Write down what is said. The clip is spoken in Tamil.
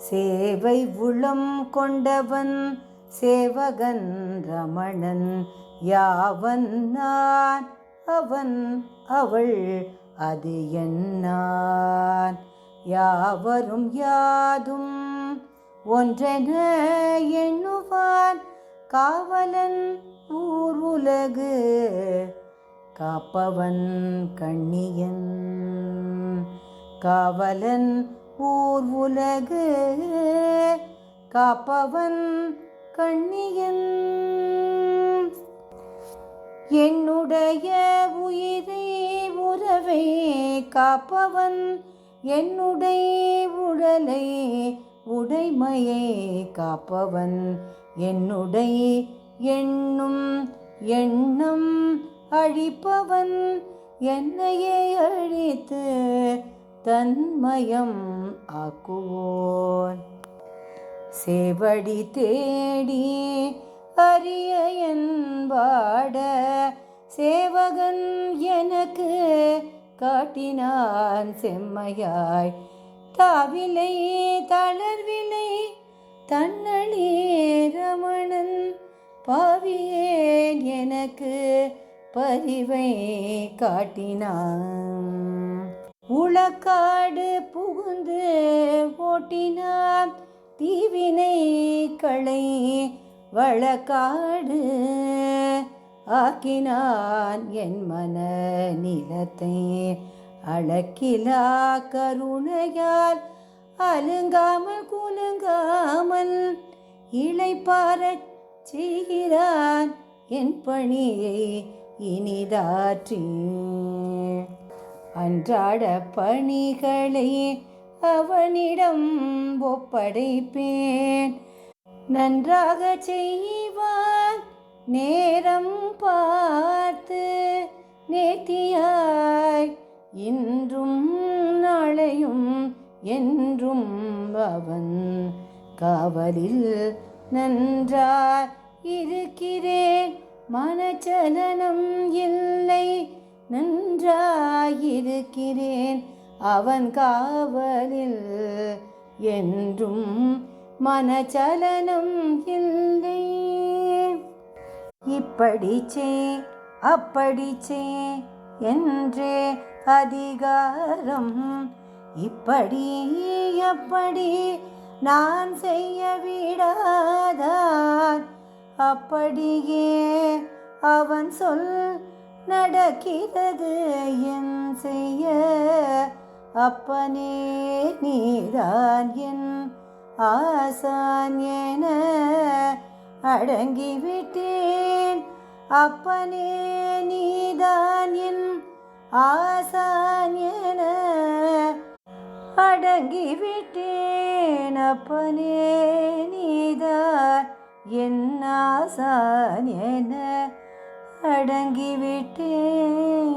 சேவை உளம் கொண்டவன் சேவகன் ரமணன் யாவன் நான் அவன் அவள் அது என்னான் யாவரும் யாதும் ஒன்றென எண்ணுவான் காவலன் ஊர் உலகு காப்பவன் கண்ணியன் காவலன் ஊர் உலகு காப்பவன் கண்ணியன் என்னுடைய உயிரை உறவை காப்பவன் என்னுடைய உடலை உடைமையை காப்பவன் என்னுடைய எண்ணும் எண்ணம் அழிப்பவன் என்னையே அழித்து தன்மயம் ஆக்குவோன் சேவடி தேடி அரிய என்பாட சேவகன் எனக்கு காட்டினான் செம்மையாய் தாவிலை தளர்விலை தன்னழி ரமணன் பாவியேன் எனக்கு பரிவை காட்டினான் உளக்காடு புகுந்து ஓட்டினான் தீவினை களை வழக்காடு ஆக்கினான் என் மன நிலத்தை அளக்கிலா கருணையால் அலுங்காமல் குலுங்காமல் இளைப்பாரச் செய்கிறான் என் பணியை இனிதாற்றி அன்றாட பணிகளை அவனிடம் ஒப்படைப்பேன் நன்றாக செய்வான் நேரம் பார்த்து நேர்த்தியாய் இன்றும் நாளையும் என்றும் அவன் காவலில் நன்றாய் இருக்கிறேன் மனச்சலனம் இல்லை நன்றாயிருக்கிறேன் அவன் காவலில் என்றும் மனச்சலனம் இல்லை இப்படி செய் அப்படி செய் என்றே அதிகாரம் இப்படி அப்படி நான் செய்ய விடாதான் அப்படியே அவன் சொல் நடக்கிறது என் செய்ய அப்பனே நீதான் என் ஆசான் என அடங்கிவிட்டேன் அப்பனே நீதான் என் ஆசான் என அடங்கிவிட்டேன் அப்பனே நீதான் என் ஆசான் என அடங்கிவிட்டேன்.